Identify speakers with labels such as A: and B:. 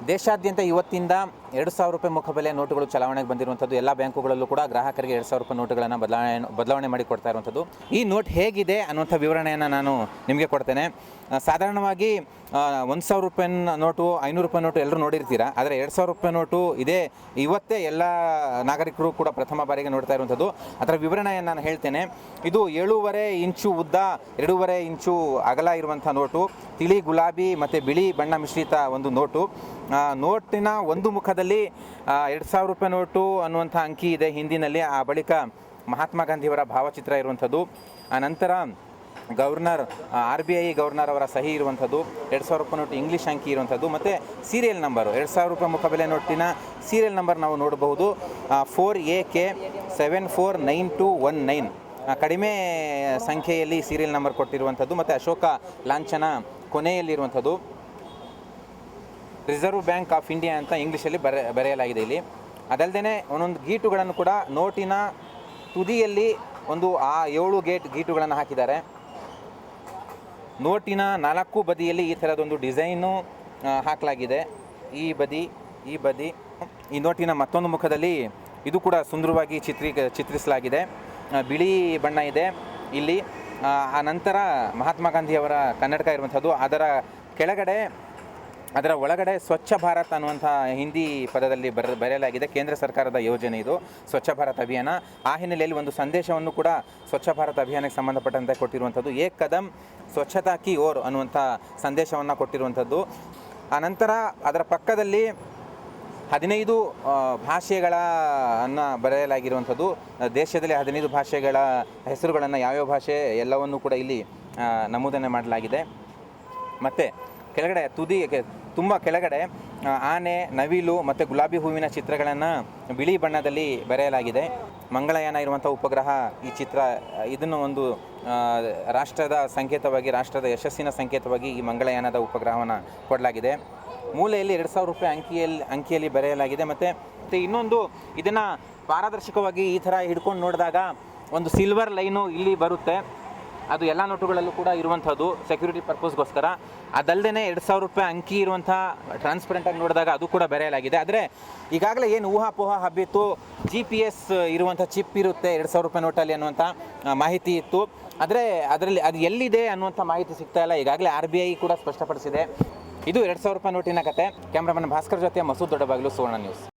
A: ದೇಶಾದ್ಯಂತ ಇವತ್ತಿಂದ 2,000 ರೂಪಾಯಿ ಮುಖಬೆಲೆ ನೋಟುಗಳು ಚಲಾವಣೆಗೆ ಬಂದಿರುವಂಥದ್ದು. ಎಲ್ಲ ಬ್ಯಾಂಕುಗಳಲ್ಲೂ ಕೂಡ ಗ್ರಾಹಕರಿಗೆ 2,000 ರೂಪಾಯಿ ನೋಟುಗಳನ್ನು ಬದಲಾವಣೆ ಮಾಡಿ ಕೊಡ್ತಾ ಇರುವಂಥದ್ದು. ಈ ನೋಟ್ ಹೇಗಿದೆ ಅನ್ನುವಂಥ ವಿವರಣೆಯನ್ನು ನಾನು ನಿಮಗೆ ಕೊಡ್ತೇನೆ. ಸಾಧಾರಣವಾಗಿ 1,000 ರೂಪಾಯಿ ನೋಟು, 500 ರೂಪಾಯಿ ನೋಟು ಎಲ್ಲರೂ ನೋಡಿರ್ತೀರ. ಆದರೆ 2,000 ರೂಪಾಯಿ ನೋಟು ಇವತ್ತೇ ಎಲ್ಲ ನಾಗರಿಕರು ಕೂಡ ಪ್ರಥಮ ಬಾರಿಗೆ ನೋಡ್ತಾ ಇರುವಂಥದ್ದು. ಅದರ ವಿವರಣೆಯನ್ನು ನಾನು ಹೇಳ್ತೇನೆ. ಇದು 7.5 ಇಂಚು ಉದ್ದ, 2.5 ಇಂಚು ಅಗಲ ಇರುವಂಥ ನೋಟು. ತಿಳಿ ಗುಲಾಬಿ ಮತ್ತು ಬಿಳಿ ಬಣ್ಣ ಮಿಶ್ರಿತ ಒಂದು ನೋಟು. ನೋಟಿನ ಒಂದು ಮುಖದಲ್ಲಿ 2,000 ರೂಪಾಯಿ ನೋಟು ಅನ್ನುವಂಥ ಅಂಕಿ ಇದೆ ಹಿಂದಿನಲ್ಲಿ. ಆ ಬಳಿಕ ಮಹಾತ್ಮ ಗಾಂಧಿಯವರ ಭಾವಚಿತ್ರ ಇರುವಂಥದ್ದು. ಆ ನಂತರ ಗವರ್ನರ್ RBI ಗವರ್ನರ್ ಅವರ ಸಹಿ ಇರುವಂಥದ್ದು. 2,000 ರೂಪಾಯಿ ನೋಟು ಇಂಗ್ಲೀಷ್ ಅಂಕಿ ಇರುವಂಥದ್ದು ಮತ್ತು ಸೀರಿಯಲ್ ನಂಬರು. 2,000 ರೂಪಾಯಿ ಮುಖಬೆಲೆ ನೋಟಿನ ಸೀರಿಯಲ್ ನಂಬರ್ ನಾವು ನೋಡಬಹುದು. 4AK 749219 ಕಡಿಮೆ ಸಂಖ್ಯೆಯಲ್ಲಿ ಸೀರಿಯಲ್ ನಂಬರ್ ಕೊಟ್ಟಿರುವಂಥದ್ದು ಮತ್ತು ಅಶೋಕ ಲಾಂಛನ ಕೊನೆಯಲ್ಲಿರುವಂಥದ್ದು. ರಿಸರ್ವ್ ಬ್ಯಾಂಕ್ ಆಫ್ ಇಂಡಿಯಾ ಅಂತ ಇಂಗ್ಲೀಷಲ್ಲಿ ಬರೆಯಲಾಗಿದೆ ಇಲ್ಲಿ. ಅದಲ್ಲದೆ ಒಂದೊಂದು ಗೀಟುಗಳನ್ನು ಕೂಡ ನೋಟಿನ ತುದಿಯಲ್ಲಿ 7 ಗೀಟುಗಳನ್ನು ಹಾಕಿದ್ದಾರೆ. ನೋಟಿನ 4 ಬದಿಯಲ್ಲಿ ಈ ಥರದೊಂದು ಡಿಸೈನು ಹಾಕಲಾಗಿದೆ. ಈ ಬದಿ. ಈ ನೋಟಿನ ಮತ್ತೊಂದು ಮುಖದಲ್ಲಿ ಇದು ಕೂಡ ಸುಂದರವಾಗಿ ಚಿತ್ರಿಸಲಾಗಿದೆ. ಬಿಳಿ ಬಣ್ಣ ಇದೆ ಇಲ್ಲಿ. ಆ ನಂತರ ಮಹಾತ್ಮ ಗಾಂಧಿಯವರ ಕನ್ನಡಕ ಇರುವಂಥದ್ದು. ಅದರ ಒಳಗಡೆ ಸ್ವಚ್ಛ ಭಾರತ್ ಅನ್ನುವಂಥ ಹಿಂದಿ ಪದದಲ್ಲಿ ಬರೆಯಲಾಗಿದೆ. ಕೇಂದ್ರ ಸರ್ಕಾರದ ಯೋಜನೆ ಇದು, ಸ್ವಚ್ಛ ಭಾರತ್ ಅಭಿಯಾನ. ಆ ಹಿನ್ನೆಲೆಯಲ್ಲಿ ಒಂದು ಸಂದೇಶವನ್ನು ಕೂಡ ಸ್ವಚ್ಛ ಭಾರತ್ ಅಭಿಯಾನಕ್ಕೆ ಸಂಬಂಧಪಟ್ಟಂತೆ ಕೊಟ್ಟಿರುವಂಥದ್ದು. ಏಕ್ ಕದಮ್ ಸ್ವಚ್ಛತಾ ಕಿ ಓರ್ ಅನ್ನುವಂಥ ಸಂದೇಶವನ್ನು ಕೊಟ್ಟಿರುವಂಥದ್ದು. ಆನಂತರ ಅದರ ಪಕ್ಕದಲ್ಲಿ 15 ಭಾಷೆಗಳನ್ನು ಬರೆಯಲಾಗಿರುವಂಥದ್ದು. ದೇಶದಲ್ಲಿ 15 ಭಾಷೆಗಳ ಹೆಸರುಗಳನ್ನು, ಯಾವ್ಯಾವ ಭಾಷೆ ಎಲ್ಲವನ್ನೂ ಕೂಡ ಇಲ್ಲಿ ನಮೂದನೆ ಮಾಡಲಾಗಿದೆ. ಮತ್ತು ಕೆಳಗಡೆ ತುಂಬ ಕೆಳಗಡೆ ಆನೆ, ನವಿಲು ಮತ್ತು ಗುಲಾಬಿ ಹೂವಿನ ಚಿತ್ರಗಳನ್ನು ಬಿಳಿ ಬಣ್ಣದಲ್ಲಿ ಬರೆಯಲಾಗಿದೆ. ಮಂಗಳಯಾನ ಇರುವಂಥ ಉಪಗ್ರಹ ಈ ಚಿತ್ರ. ಇದನ್ನು ಒಂದು ರಾಷ್ಟ್ರದ ಸಂಕೇತವಾಗಿ, ರಾಷ್ಟ್ರದ ಯಶಸ್ಸಿನ ಸಂಕೇತವಾಗಿ ಈ ಮಂಗಳಯಾನದ ಉಪಗ್ರಹವನ್ನು ಕೊಡಲಾಗಿದೆ. ಮೂಲೆಯಲ್ಲಿ 2,000 ರೂಪಾಯಿ ಅಂಕಿಯಲ್ಲಿ ಬರೆಯಲಾಗಿದೆ. ಮತ್ತು ಇನ್ನೊಂದು, ಇದನ್ನು ಪಾರದರ್ಶಕವಾಗಿ ಈ ಥರ ಹಿಡ್ಕೊಂಡು ನೋಡಿದಾಗ ಒಂದು ಸಿಲ್ವರ್ ಲೈನು ಇಲ್ಲಿ ಬರುತ್ತೆ. ಅದು ಎಲ್ಲ ನೋಟುಗಳಲ್ಲೂ ಕೂಡ ಇರುವಂಥದ್ದು ಸೆಕ್ಯೂರಿಟಿ ಪರ್ಪಸ್ಗೋಸ್ಕರ. ಅದಲ್ಲದೆ 2,000 ರೂಪಾಯಿ ಅಂಕಿ ಇರುವಂಥ ಟ್ರಾನ್ಸ್ಪರೆಂಟಾಗಿ ನೋಡಿದಾಗ ಅದು ಕೂಡ ಬರೆಯಲಾಗಿದೆ. ಆದರೆ ಈಗಾಗಲೇ ಏನು ಊಹಾಪೋಹ ಹಬ್ಬಿತ್ತು, GPS ಇರುವಂಥ ಚಿಪ್ ಇರುತ್ತೆ 2,000 ರೂಪಾಯಿ ನೋಟಲ್ಲಿ ಅನ್ನುವಂಥ ಮಾಹಿತಿ ಇತ್ತು. ಆದರೆ ಅದರಲ್ಲಿ ಅದು ಎಲ್ಲಿದೆ ಅನ್ನುವಂಥ ಮಾಹಿತಿ ಸಿಗ್ತಾ ಇಲ್ಲ. ಈಗಾಗಲೇ RBI ಕೂಡ ಸ್ಪಷ್ಟಪಡಿಸಿದೆ. ಇದು 2,000 ರೂಪಾಯಿ ನೋಟಿನ ಕತೆ. ಕ್ಯಾಮ್ರಾಮನ್ ಭಾಸ್ಕರ್ ಜೊತೆ ಮಸೂದ್ ದೊಡ್ಡಬಾಗಿಲು, ಸುವರ್ಣ ನ್ಯೂಸ್.